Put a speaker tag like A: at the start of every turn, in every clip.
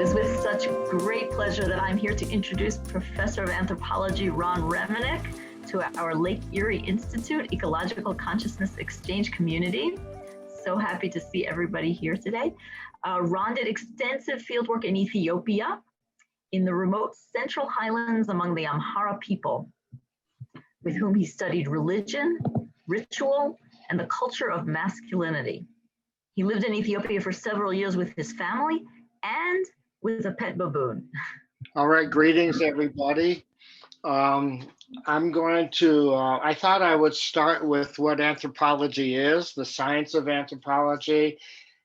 A: It is with such great pleasure that I'm here to introduce Professor of Anthropology Ron Reminick to our Lake Erie Institute Ecological Consciousness Exchange community. So happy to see everybody here today. Ron did extensive fieldwork in Ethiopia, in the remote Central Highlands among the Amhara people, with whom he studied religion, ritual, and the culture of masculinity. He lived in Ethiopia for several years with his family and with a pet baboon.
B: All right, greetings everybody. I'm going to, I thought I would start with what anthropology is, the science of anthropology,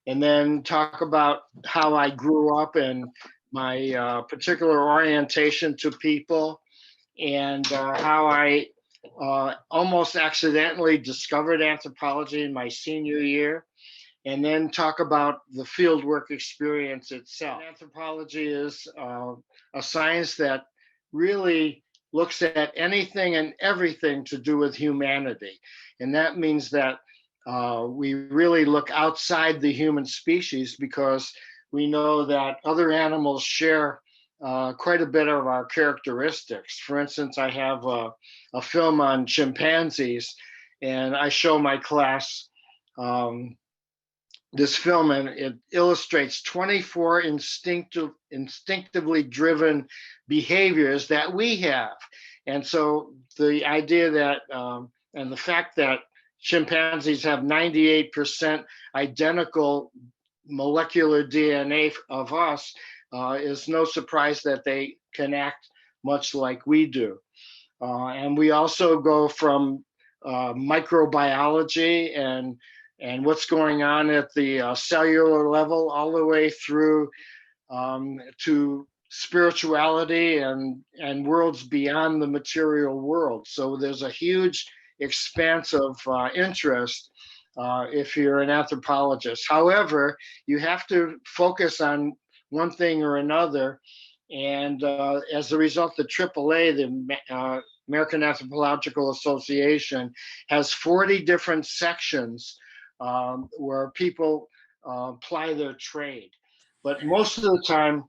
B: and then talk about how I grew up and my particular orientation to people, and how I almost accidentally discovered anthropology in my senior year, and then talk about the fieldwork experience itself. Anthropology is a science that really looks at anything and everything to do with humanity. And that means that we really look outside the human species, because we know that other animals share quite a bit of our characteristics. For instance, I have a film on chimpanzees, and I show my class this film, and it illustrates 24 instinctively driven behaviors that we have. And so the idea that, and the fact that chimpanzees have 98% identical molecular DNA of us is no surprise that they can act much like we do. And we also go from microbiology and what's going on at the cellular level, all the way through to spirituality and worlds beyond the material world. So there's a huge expanse of interest if you're an anthropologist. However, you have to focus on one thing or another. And as a result, the AAA, the American Anthropological Association, has 40 different sections where people ply their trade. But most of the time,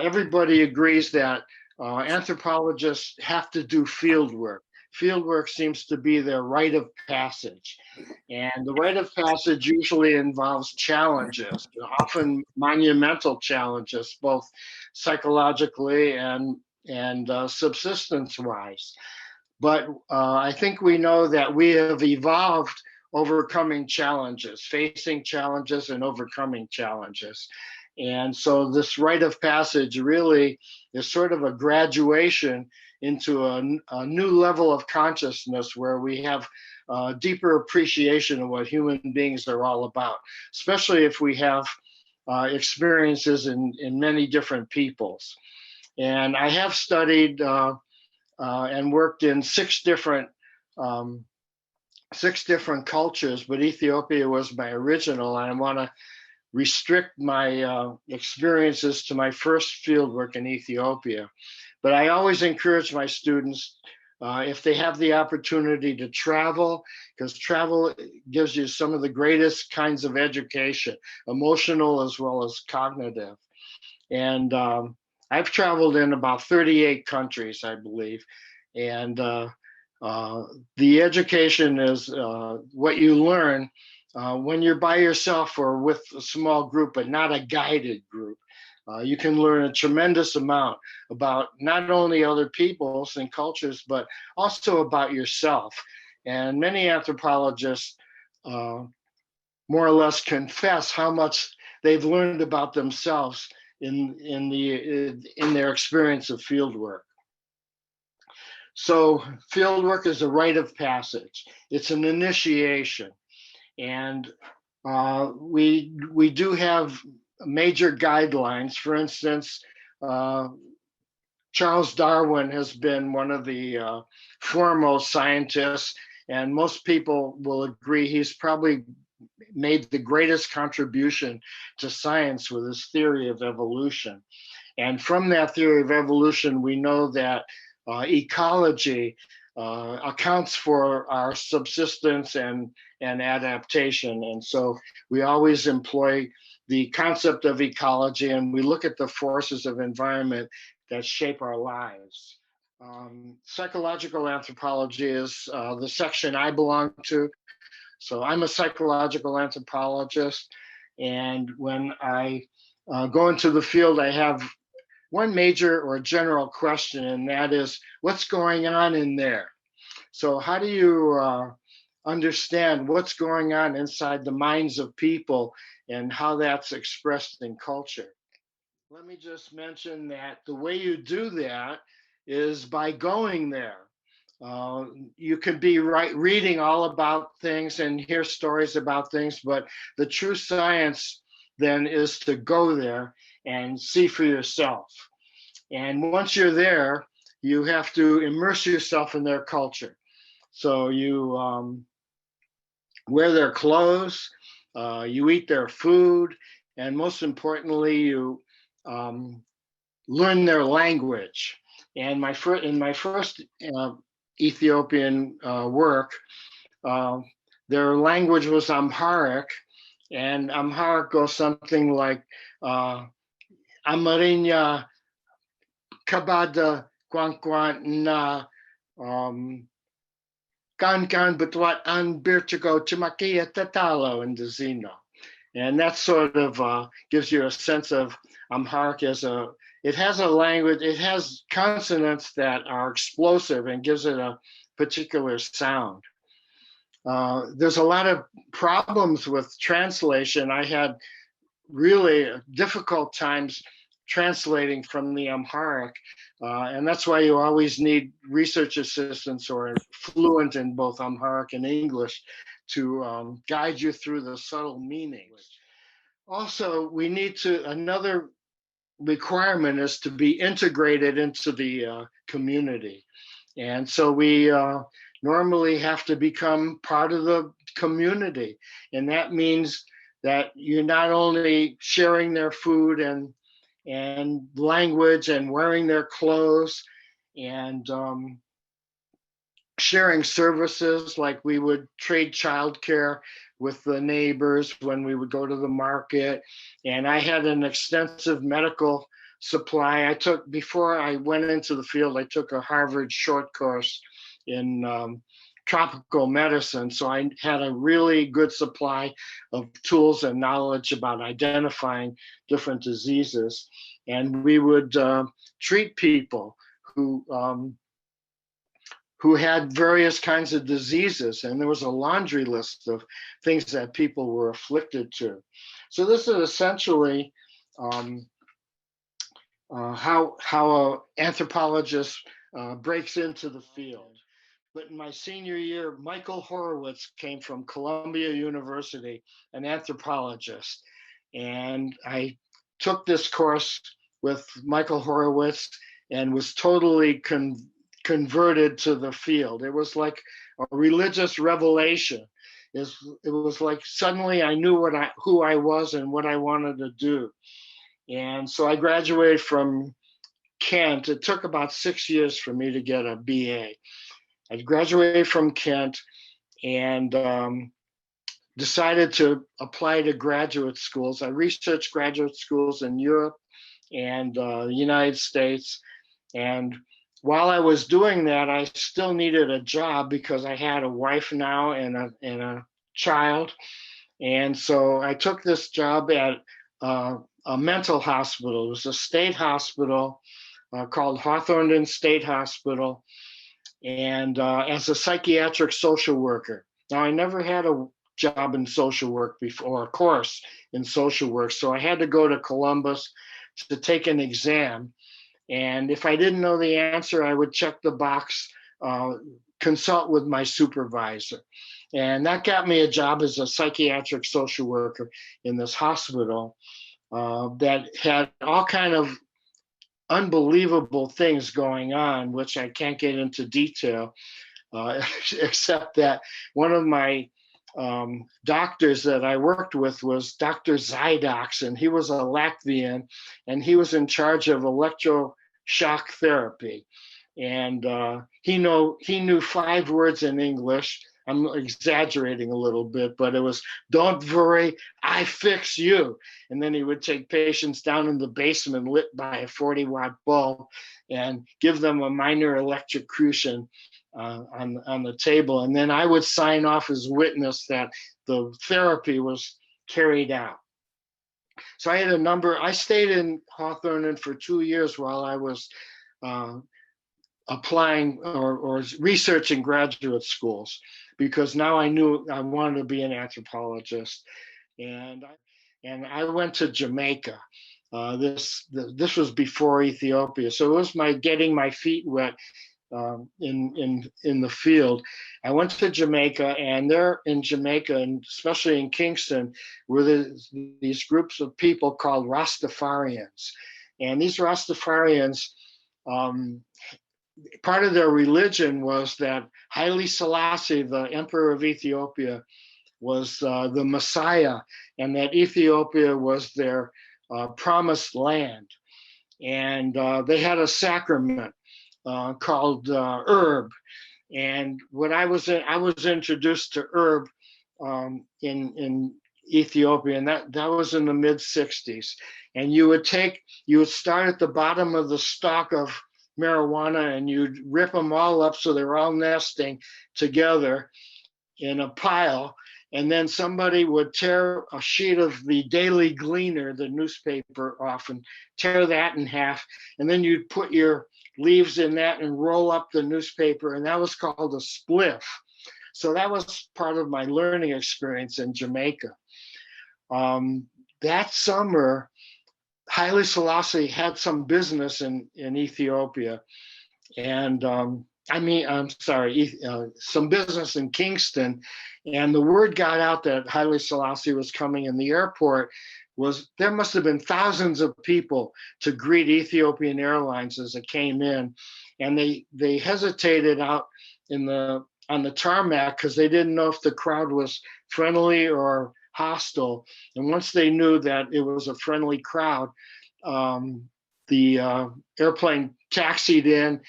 B: everybody agrees that anthropologists have to do field work. Field work seems to be their rite of passage. And the rite of passage usually involves challenges, often monumental challenges, both psychologically and subsistence-wise. But I think we know that we have evolved overcoming challenges, facing challenges and overcoming challenges. And so this rite of passage really is sort of a graduation into a new level of consciousness, where we have a deeper appreciation of what human beings are all about, especially if we have experiences in many different peoples. And I have studied and worked in six different cultures, but Ethiopia was my original. And I want to restrict my experiences to my first fieldwork in Ethiopia. But I always encourage my students, if they have the opportunity, to travel, because travel gives you some of the greatest kinds of education, emotional as well as cognitive. And I've traveled in about 38 countries, I believe. And the education is what you learn when you're by yourself or with a small group, but not a guided group. You can learn a tremendous amount about not only other peoples and cultures, but also about yourself. And many anthropologists more or less confess how much they've learned about themselves in their experience of fieldwork. So fieldwork is a rite of passage. It's an initiation. And we do have major guidelines. For instance, Charles Darwin has been one of the foremost scientists, and most people will agree he's probably made the greatest contribution to science with his theory of evolution. And from that theory of evolution, we know that ecology accounts for our subsistence and adaptation. And so we always employ the concept of ecology, and we look at the forces of environment that shape our lives. Psychological anthropology is the section I belong to. So I'm a psychological anthropologist, and when I go into the field, I have one major or general question, and that is, what's going on in there? So how do you understand what's going on inside the minds of people and how that's expressed in culture? Let me just mention that the way you do that is by going there. Uh, you can be reading all about things and hear stories about things, but the true science then is to go there and see for yourself. And once you're there, you have to immerse yourself in their culture. So you wear their clothes, you eat their food, and most importantly, you learn their language. And in my first Ethiopian work, their language was Amharic, and Amharic goes something like Amarinya Kabada Kwankwan na Kankan Betwat An Birchigo Chimakia Tatalo and Dizino. And that sort of gives you a sense of Amharic it has a language, it has consonants that are explosive and gives it a particular sound. There's a lot of problems with translation. I had really difficult times translating from the Amharic, and that's why you always need research assistants who are fluent in both Amharic and English to guide you through the subtle meanings. Also, another requirement is to be integrated into the community. And so we normally have to become part of the community. And that means that you're not only sharing their food and language and wearing their clothes and sharing services, like we would trade childcare with the neighbors when we would go to the market. And I had an extensive medical supply. Before I went into the field, I took a Harvard short course in tropical medicine. So I had a really good supply of tools and knowledge about identifying different diseases. And we would treat people who had various kinds of diseases, and there was a laundry list of things that people were afflicted to. So this is essentially how an anthropologist breaks into the field. But in my senior year, Michael Horowitz came from Columbia University, an anthropologist, and I took this course with Michael Horowitz and was totally converted to the field. It was like a religious revelation. It was like suddenly I knew who I was and what I wanted to do. And so I graduated from Kent. It took about 6 years for me to get a BA. I graduated from Kent and decided to apply to graduate schools. I researched graduate schools in Europe and the United States. And while I was doing that, I still needed a job because I had a wife now and a child. And so I took this job at a mental hospital. It was a state hospital called Hawthornden State Hospital, and as a psychiatric social worker. Now, I never had a job in social work before, a course in social work, so I had to go to Columbus to take an exam. And if I didn't know the answer, I would check the box, consult with my supervisor. And that got me a job as a psychiatric social worker in this hospital that had all kind of unbelievable things going on, which I can't get into detail, except that one of my doctors that I worked with was Dr. Zydox, and he was a Latvian, and he was in charge of electroshock therapy. And he knew 5 words in English, I'm exaggerating a little bit, but it was, "Don't worry, I fix you." And then he would take patients down in the basement lit by a 40-watt bulb and give them a minor electrocution on the table. And then I would sign off as witness that the therapy was carried out. So I stayed in Hawthorne for 2 years while I was applying or researching graduate schools, because now I knew I wanted to be an anthropologist. And I went to Jamaica. This was before Ethiopia, so it was my getting my feet wet in the field. I went to Jamaica, and there in Jamaica, and especially in Kingston, were these groups of people called Rastafarians. And these Rastafarians, part of their religion was that Haile Selassie, the emperor of Ethiopia, was the Messiah, and that Ethiopia was their promised land. And they had a sacrament called herb. And when I was introduced to herb in Ethiopia, and that was in the mid 60s. And you would start at the bottom of the stalk of marijuana, and you'd rip them all up so they're all nesting together in a pile. And then somebody would tear a sheet of the Daily Gleaner, the newspaper, off and tear that in half. And then you'd put your leaves in that and roll up the newspaper, and that was called a spliff. So that was part of my learning experience in Jamaica. That summer, Haile Selassie had some business in Ethiopia, and some business in Kingston, and the word got out that Haile Selassie was coming, and the airport there must have been thousands of people to greet Ethiopian Airlines as it came in, and they hesitated out on the tarmac because they didn't know if the crowd was friendly or hostile. And once they knew that it was a friendly crowd, the airplane taxied in,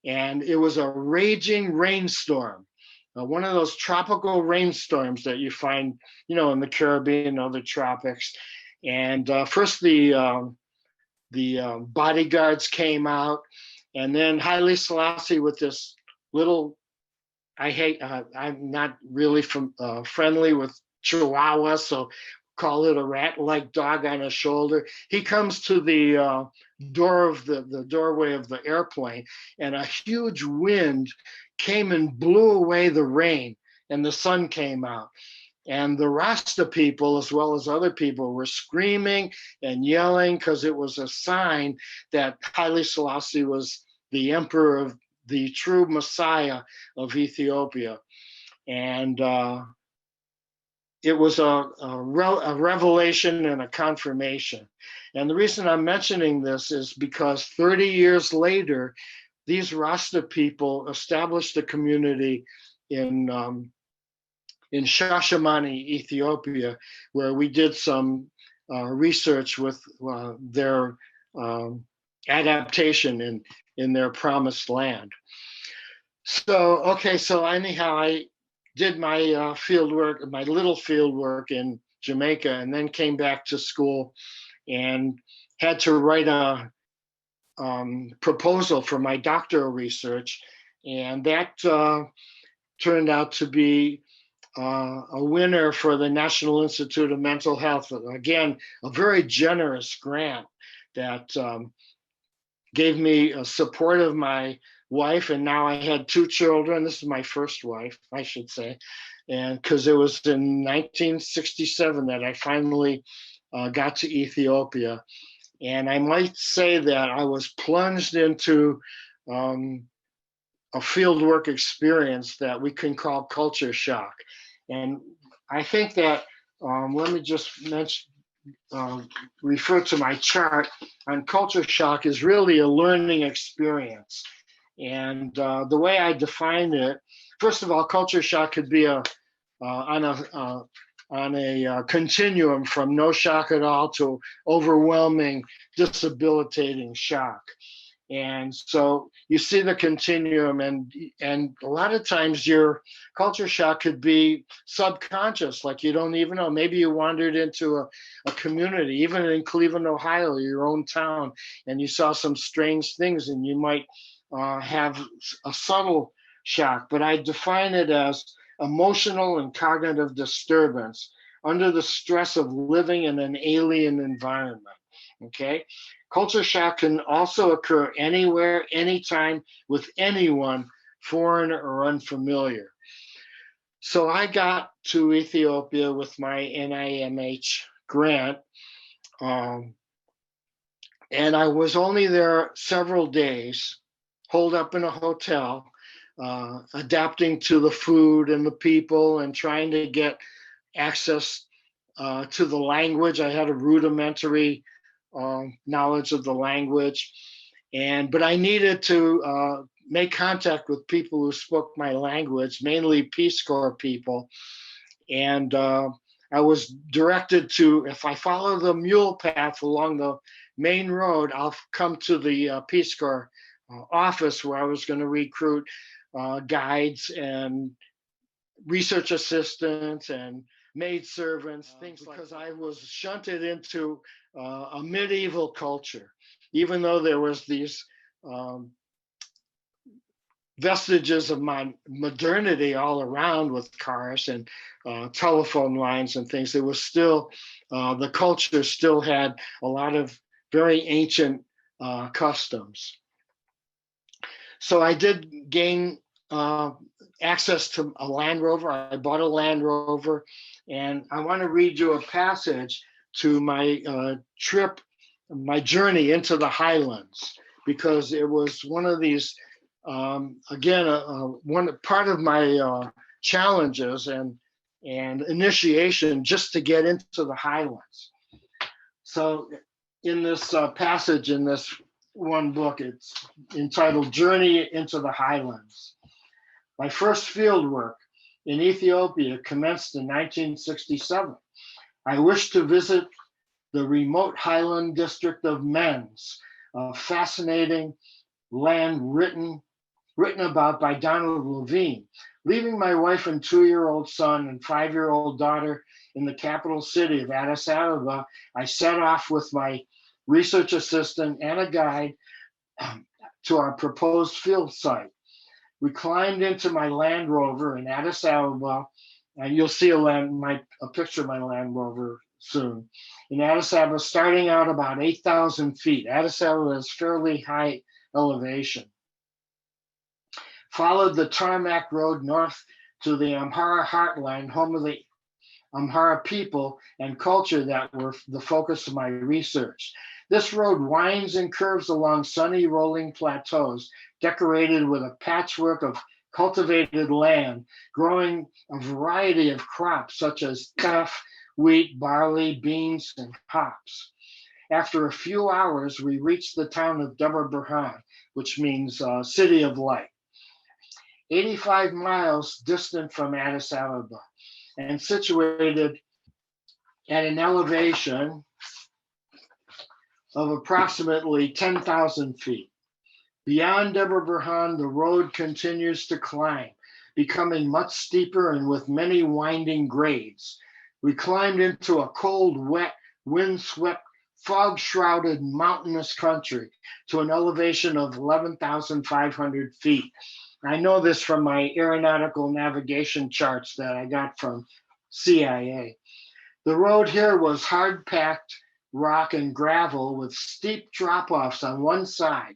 B: and it was a raging rainstorm, one of those tropical rainstorms that you find, in the Caribbean and other tropics. And first the bodyguards came out, and then Haile Selassie with this little, I'm not really friendly with Chihuahua, so call it a rat-like dog on his shoulder. He comes to the doorway of the airplane, and a huge wind came and blew away the rain, and the sun came out. And the Rasta people, as well as other people, were screaming and yelling because it was a sign that Haile Selassie was the emperor of the true Messiah of Ethiopia. And it was a revelation and a confirmation. And the reason I'm mentioning this is because 30 years later, these Rasta people established a community in Shashamane, Ethiopia, where we did some research with their adaptation in their promised land. So anyhow, I did my little field work in Jamaica, and then came back to school and had to write a proposal for my doctoral research. And that turned out to be a winner for the National Institute of Mental Health. Again, a very generous grant that gave me support of my wife, and now I had 2 children. This is my first wife, I should say, and because it was in 1967 that I finally got to Ethiopia. And I might say that I was plunged into a fieldwork experience that we can call culture shock. And I think that, let me just refer to my chart on culture shock, is really a learning experience. And the way I define it, first of all, culture shock could be on a continuum from no shock at all to overwhelming, debilitating shock. And so you see the continuum, and a lot of times your culture shock could be subconscious, like you don't even know. Maybe you wandered into a community, even in Cleveland, Ohio, your own town, and you saw some strange things, and you might have a subtle shock. But I define it as emotional and cognitive disturbance under the stress of living in an alien environment. Okay. Culture shock can also occur anywhere, anytime, with anyone, foreign or unfamiliar. So I got to Ethiopia with my NIMH grant, um, and I was only there several days, holed up in a hotel, adapting to the food and the people and trying to get access to the language. I had a rudimentary knowledge of the language, but I needed to make contact with people who spoke my language, mainly Peace Corps people. And I was directed to, if I follow the mule path along the main road, I'll come to the Peace Corps office where I was going to recruit guides and research assistants and maid servants, things because I was shunted into a medieval culture, even though there was these vestiges of my modernity all around with cars and telephone lines and things. It was still, the culture still had a lot of very ancient customs. So I did gain access to a Land Rover. I bought a Land Rover, and I want to read you a passage to my trip, my journey into the highlands, because it was one of these, again, one part of my challenges and initiation just to get into the highlands. So in this passage in this one book, it's entitled Journey into the Highlands. My first field work in Ethiopia commenced in 1967. I wished to visit the remote highland district of Menz, a fascinating land written about by Donald Levine. Leaving my wife and 2-year-old son and 5-year-old daughter in the capital city of Addis Ababa, I set off with my research assistant and a guide to our proposed field site. We climbed into my Land Rover in Addis Ababa, and you'll see a picture of my Land Rover soon. In Addis Ababa, starting out about 8,000 feet. Addis Ababa is fairly high elevation. Followed the tarmac road north to the Amhara heartland, home of the Amhara people and culture that were the focus of my research. This road winds and curves along sunny rolling plateaus decorated with a patchwork of cultivated land, growing a variety of crops such as teff, wheat, barley, beans, and hops. After a few hours, we reached the town of Debre Berhan, which means city of light, 85 miles distant from Addis Ababa and situated at an elevation of approximately 10,000 feet. Beyond Debre Berhan, the road continues to climb, becoming much steeper and with many winding grades. We climbed into a cold, wet, wind-swept, fog-shrouded mountainous country to an elevation of 11,500 feet. I know this from my aeronautical navigation charts that I got from CIA. The road here was hard-packed rock and gravel with steep drop-offs on one side.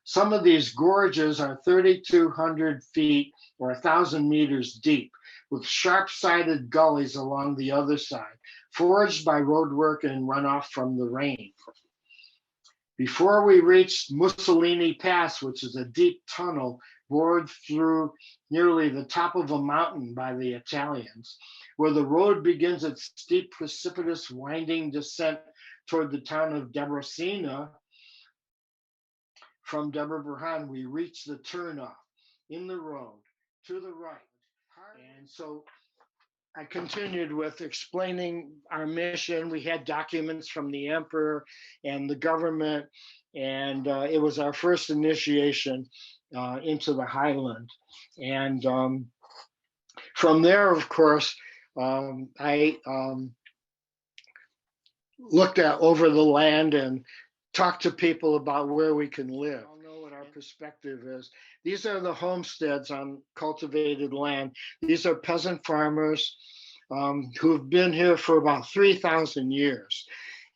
B: Some of these gorges are 3,200 feet or 1,000 meters deep, with sharp-sided gullies along the other side, forged by roadwork and runoff from the rain. Before we reached Mussolini Pass, which is a deep tunnel bored through nearly the top of a mountain by the Italians, where the road begins its steep, precipitous, winding descent toward the town of Debrecen. From Debre Berhan, we reached the turnoff in the road to the right. And so I continued with explaining our mission. We had documents from the emperor and the government And it was our first initiation into the highland. And from there, of course, I looked at over the land and talked to people about where we can live. I know what our perspective is. These are the homesteads on cultivated land. These are peasant farmers who've been here for about 3,000 years.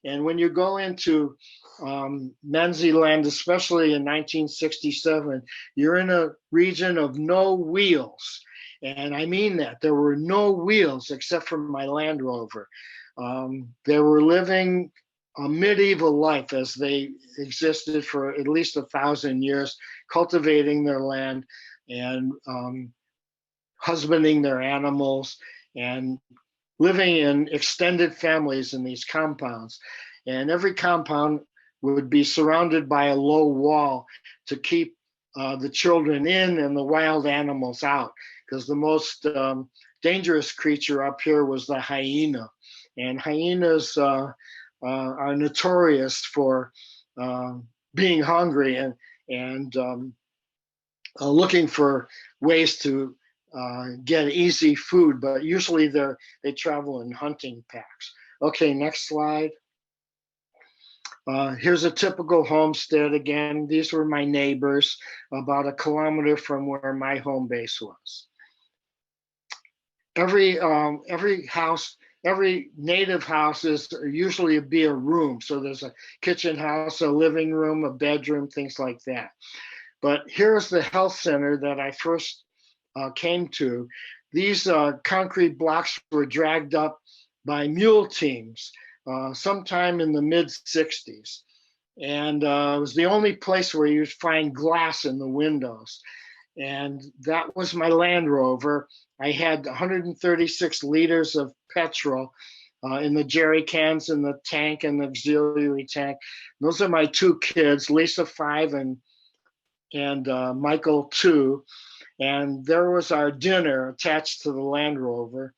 B: And when you go into Menzie land, especially in 1967, you're in a region of no wheels. And I mean that. There were no wheels except for my Land Rover. They were living a medieval life as they existed for at least 1,000 years, cultivating their land and husbanding their animals and living in extended families in these compounds. And every compound would be surrounded by a low wall to keep the children in and the wild animals out, because the most dangerous creature up here was the hyena. And hyenas are notorious for being hungry and looking for ways to get easy food, but usually they travel in hunting packs. Okay, next slide. Here's a typical homestead again. These were my neighbors about 1 kilometer from where my home base was. Every house, every native house is usually be a room. So there's a kitchen house, a living room, a bedroom, things like that. But here's the health center that I first came to. These concrete blocks were dragged up by mule teams sometime in the mid-60s. And it was the only place where you'd find glass in the windows. And that was my Land Rover. I had 136 liters of petrol in the jerry cans in the tank and the auxiliary tank. Those are my 2 kids, Lisa 5 and Michael 2. And there was our dinner attached to the Land Rover.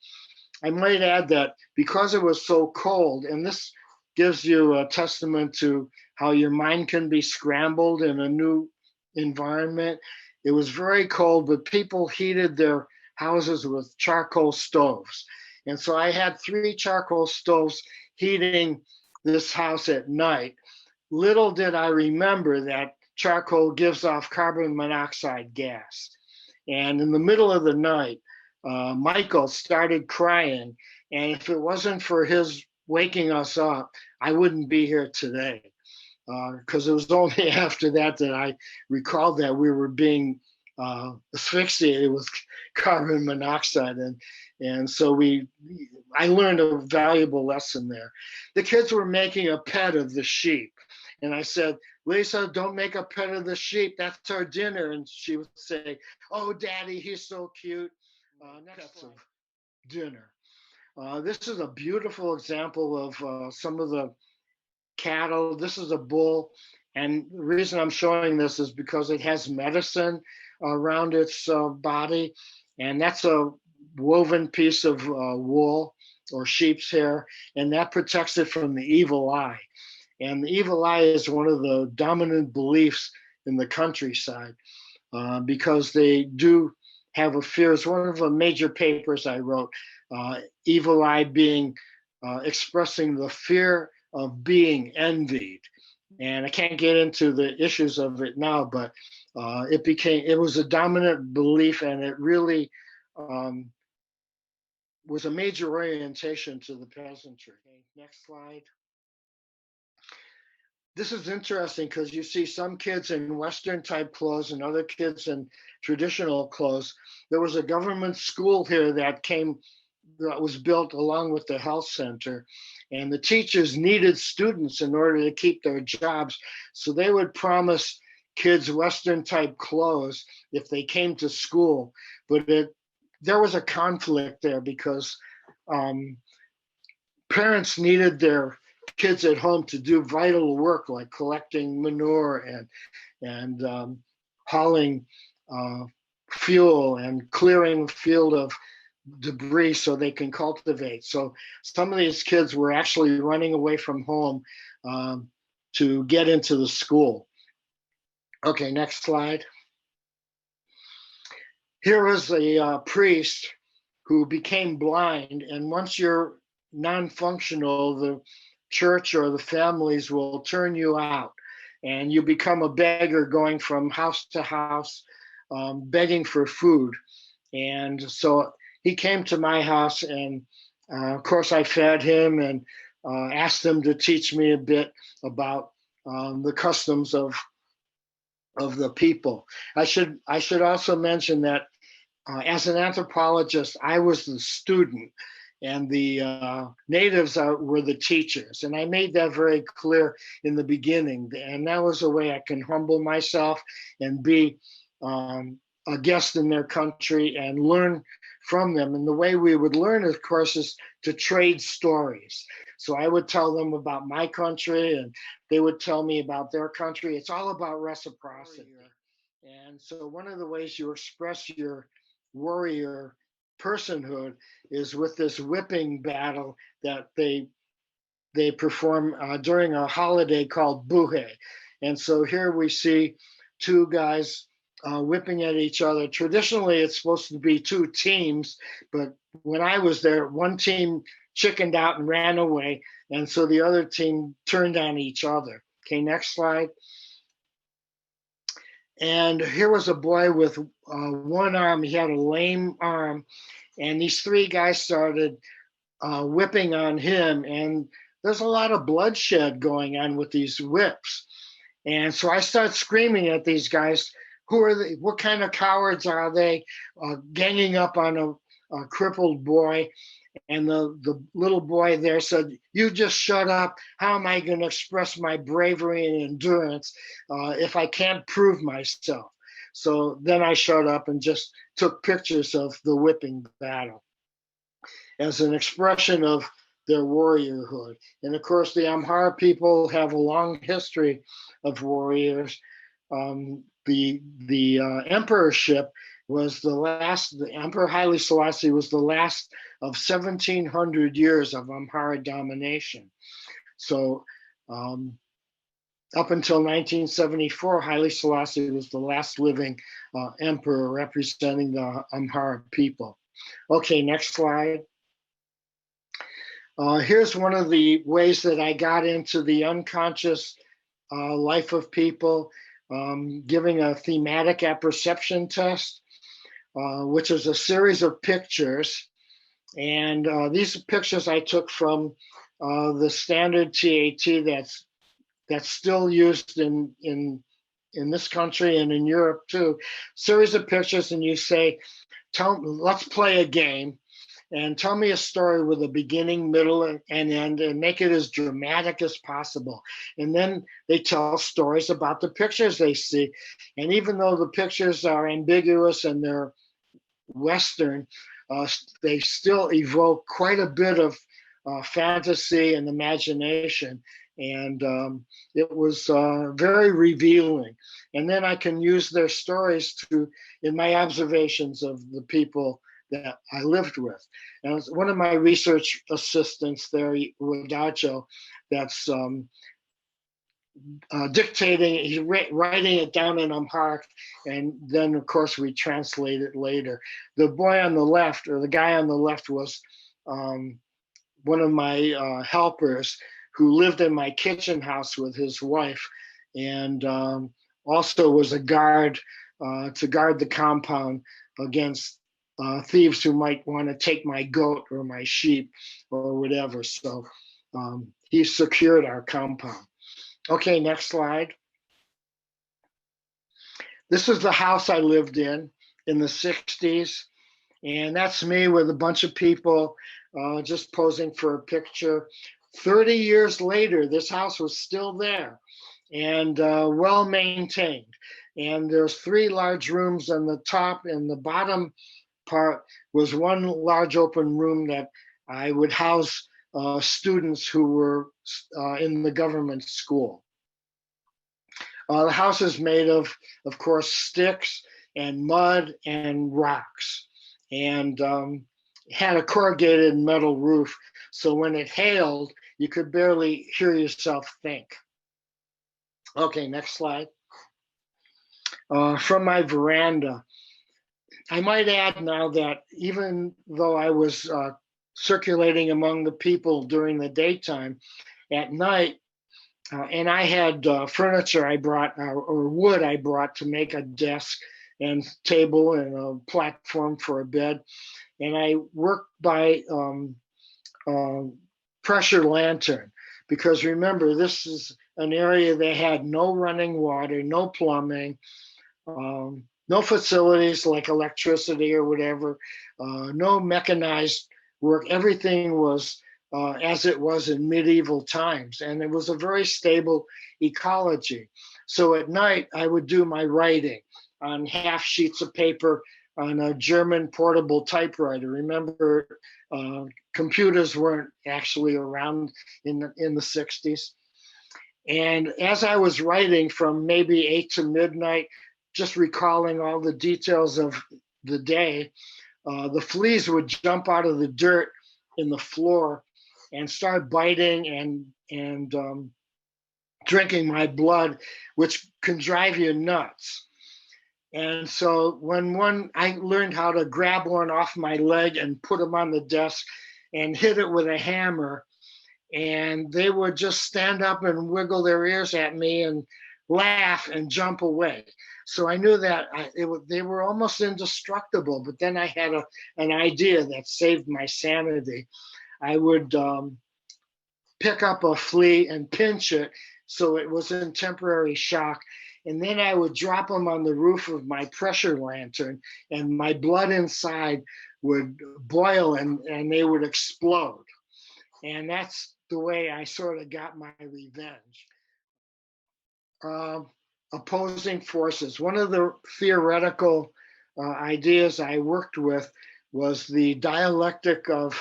B: I might add that because it was so cold, and this gives you a testament to how your mind can be scrambled in a new environment. It was very cold, but people heated their houses with charcoal stoves. And so I had 3 charcoal stoves heating this house at night. Little did I remember that charcoal gives off carbon monoxide gas. And in the middle of the night, Michael started crying. And if it wasn't for his waking us up, I wouldn't be here today. Because it was only after that that I recalled that we were being asphyxiated with carbon monoxide. And so I learned a valuable lesson there. The kids were making a pet of the sheep. And I said, Lisa, don't make a pet of the sheep. That's our dinner. And she would say, oh, Daddy, he's so cute. Next of dinner. This is a beautiful example of some of the cattle. This is a bull. And the reason I'm showing this is because it has medicine around its body. And that's a woven piece of wool or sheep's hair. And that protects it from the evil eye. And the evil eye is one of the dominant beliefs in the countryside because they do have a fear. It's one of the major papers I wrote, evil eye being expressing the fear of being envied. And I can't get into the issues of it now, but it was a dominant belief, and it really was a major orientation to the peasantry. Okay, next slide. This is interesting because you see some kids in Western type clothes and other kids in traditional clothes. There was a government school here that was built along with the health center, and the teachers needed students in order to keep their jobs. So they would promise kids Western type clothes if they came to school. But there was a conflict there because parents needed their kids at home to do vital work like collecting manure and hauling fuel and clearing the field of debris so they can cultivate. So some of these kids were actually running away from home to get into the school. Okay, next slide. Here was a priest who became blind, and once you're non-functional, the church or the families will turn you out, and you become a beggar going from house to house, begging for food. And so he came to my house, and of course I fed him and asked him to teach me a bit about the customs of the people. I should also mention that as an anthropologist, I was the student, and the natives were the teachers. And I made that very clear in the beginning. And that was a way I can humble myself and be a guest in their country and learn from them. And the way we would learn, of course, is to trade stories. So I would tell them about my country, and they would tell me about their country. It's all about reciprocity. And so one of the ways you express your warrior personhood is with this whipping battle that they perform during a holiday called Buhe. And so here we see two guys whipping at each other. Traditionally, it's supposed to be two teams, but when I was there, one team chickened out and ran away, and so the other team turned on each other. Okay, next slide. And here was a boy with one arm. He had a lame arm, and these three guys started whipping on him, and there's a lot of bloodshed going on with these whips. And so I start screaming at these guys, who are they? What kind of cowards are they? Ganging up on a crippled boy. And the little boy there said, "You just shut up. How am I going to express my bravery and endurance if I can't prove myself?" So then I shut up and just took pictures of the whipping battle as an expression of their warriorhood. And of course, the Amhara people have a long history of warriors. The emperorship was the last. The Emperor Haile Selassie was the last of 1,700 years of Amhara domination. So up until 1974, Haile Selassie was the last living emperor representing the Amhara people. Okay, next slide. Here's one of the ways that I got into the unconscious life of people, giving a thematic apperception test, which is a series of pictures. And these pictures I took from the standard TAT that's still used in this country and in Europe too. Series of pictures, and you say, let's play a game. And tell me a story with a beginning, middle, and end, and make it as dramatic as possible. And then they tell stories about the pictures they see. And even though the pictures are ambiguous and they're Western, they still evoke quite a bit of fantasy and imagination. And it was very revealing. And then I can use their stories in my observations of the people that I lived with. And one of my research assistants there, Wadacho, that's dictating, he's writing it down in Amharic, and then of course we translate it later. The boy on the left, or the guy on the left, was one of my helpers who lived in my kitchen house with his wife, and also was a guard to guard the compound against thieves who might want to take my goat or my sheep or whatever. So he secured our compound. Okay, next slide. This is the house I lived in the 60s. And that's me with a bunch of people just posing for a picture. 30 years later, this house was still there and well maintained. And there's 3 large rooms on the top, and the bottom part was one large open room that I would house students who were in the government school. The house is made of course, sticks and mud and rocks, and had a corrugated metal roof. So when it hailed, you could barely hear yourself think. Okay, next slide. From my veranda. I might add now that even though I was circulating among the people during the daytime, at night, and I had furniture I brought, or wood I brought to make a desk and table and a platform for a bed. And I worked by pressure lantern, because remember, this is an area that had no running water, no plumbing, no facilities like electricity or whatever, no mechanized work. Everything was as it was in medieval times, and it was a very stable ecology. So at night, I would do my writing on half sheets of paper on a German portable typewriter. Remember, computers weren't actually around in the 60s. And as I was writing from maybe 8 to midnight, just recalling all the details of the day, the fleas would jump out of the dirt in the floor and start biting and drinking my blood, which can drive you nuts. And so I learned how to grab one off my leg and put them on the desk and hit it with a hammer, and they would just stand up and wiggle their ears at me and laugh and jump away. So I knew that they were almost indestructible. But then I had an idea that saved my sanity. I would pick up a flea and pinch it so it was in temporary shock. And then I would drop them on the roof of my pressure lantern, and my blood inside would boil and they would explode. And that's the way I sort of got my revenge. Opposing forces. One of the theoretical ideas I worked with was the dialectic of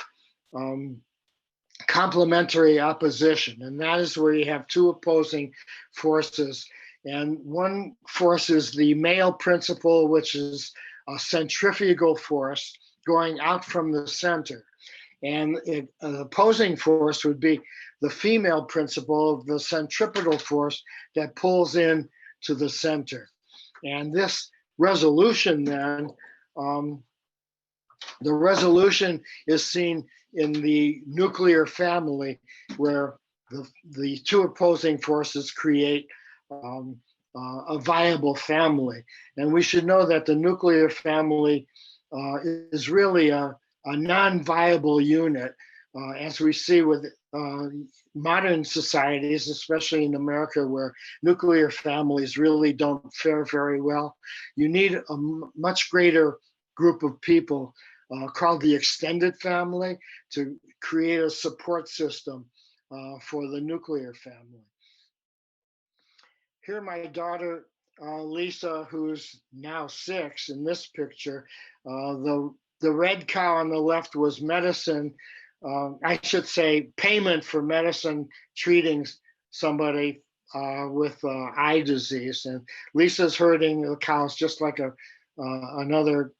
B: complementary opposition. And that is where you have two opposing forces. And one force is the male principle, which is a centrifugal force going out from the center. And an opposing force would be the female principle of the centripetal force that pulls in to the center. And this resolution then, the resolution is seen in the nuclear family, where the two opposing forces create a viable family. And we should know that the nuclear family is really a non-viable unit, as we see with modern societies, especially in America, where nuclear families really don't fare very well. You need a much greater group of people called the extended family to create a support system for the nuclear family. Here, my daughter, Lisa, who's now 6 in this picture, the red cow on the left was medicine. I should say payment for medicine treating somebody with eye disease. And Lisa's herding the cows just like another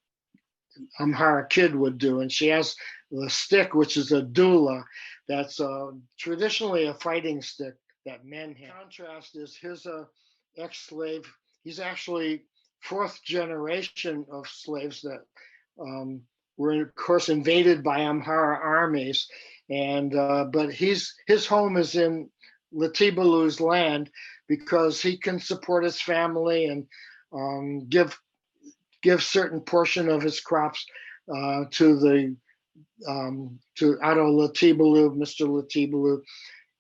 B: Amhara kid would do. And she has the stick, which is a doula. That's traditionally a fighting stick that men have. Contrast is here's a ex-slave. He's actually 4th generation of slaves that were, of course, invaded by Amhara armies. And but his home is in Latibalu's land because he can support his family and give certain portion of his crops to Otto Latibalu, Mr. Latibalu,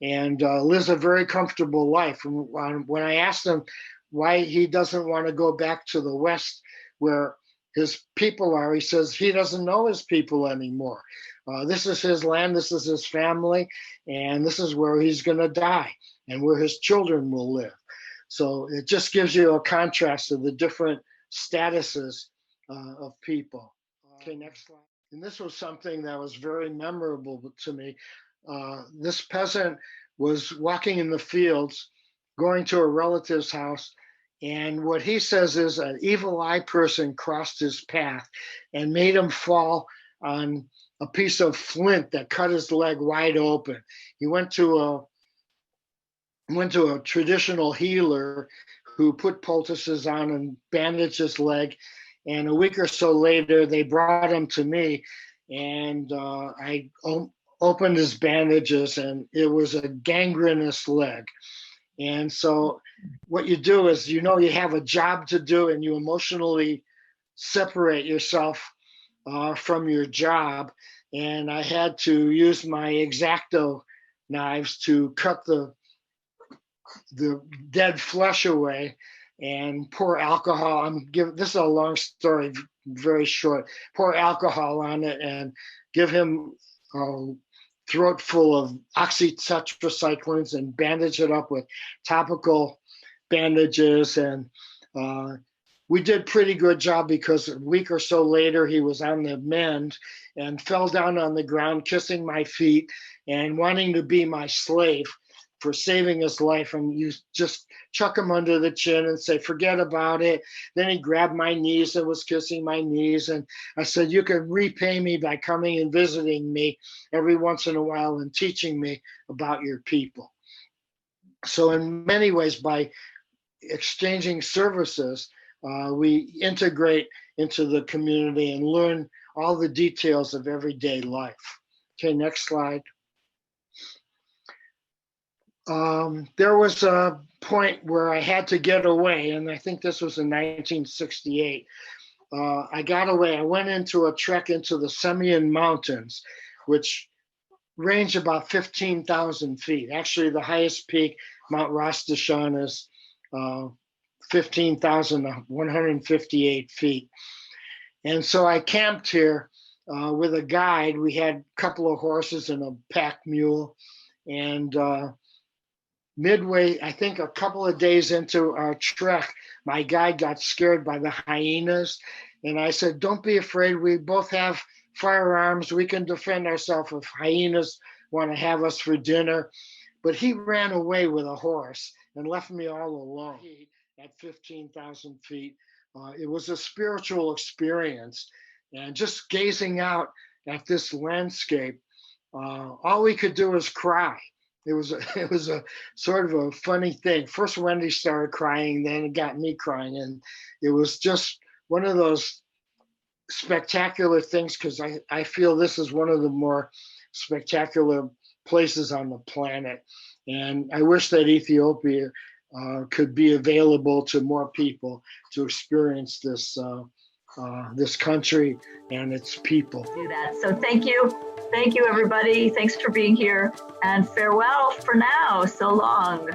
B: and lives a very comfortable life. And when I asked him why he doesn't want to go back to the West where his people are, he says he doesn't know his people anymore. This is his land, this is his family, and this is where he's going to die and where his children will live. So it just gives you a contrast of the different statuses of people. Okay, next slide. And this was something that was very memorable to me. This peasant was walking in the fields, going to a relative's house, and what he says is an evil eye person crossed his path and made him fall on a piece of flint that cut his leg wide open. He went to went to a traditional healer who put poultices on and bandaged his leg. And a week or so later, they brought him to me, and I opened his bandages, and it was a gangrenous leg. And so, what you do is, you have a job to do, and you emotionally separate yourself from your job. And I had to use my X-Acto knives to cut the dead flesh away and pour alcohol. This is a long story, very short. Pour alcohol on it and give him a throat full of oxytetracyclines and bandage it up with topical bandages. And we did pretty good job, because a week or so later he was on the mend and fell down on the ground, kissing my feet and wanting to be my slave for saving his life. And you just chuck him under the chin and say, forget about it. Then he grabbed my knees and was kissing my knees. And I said, you can repay me by coming and visiting me every once in a while and teaching me about your people. So in many ways, by exchanging services, we integrate into the community and learn all the details of everyday life. Okay, next slide. There was a point where I had to get away, and I think this was in 1968. I got away. I went into a trek into the Semien Mountains, which range about 15,000 feet. Actually, the highest peak, Mount Ras Dashan, is 15,158 feet. And so I camped here with a guide. We had a couple of horses and a pack mule. And midway, I think a couple of days into our trek, my guide got scared by the hyenas. And I said, don't be afraid. We both have firearms. We can defend ourselves if hyenas want to have us for dinner. But he ran away with a horse and left me all alone at 15,000 feet. It was a spiritual experience. And just gazing out at this landscape, all we could do was cry. It was a sort of a funny thing. First Wendy started crying, then it got me crying. And it was just one of those spectacular things, because I feel this is one of the more spectacular places on the planet. And I wish that Ethiopia could be available to more people to experience this this country and its people.
A: Do that. So thank you everybody. Thanks for being here, and farewell for now. So long.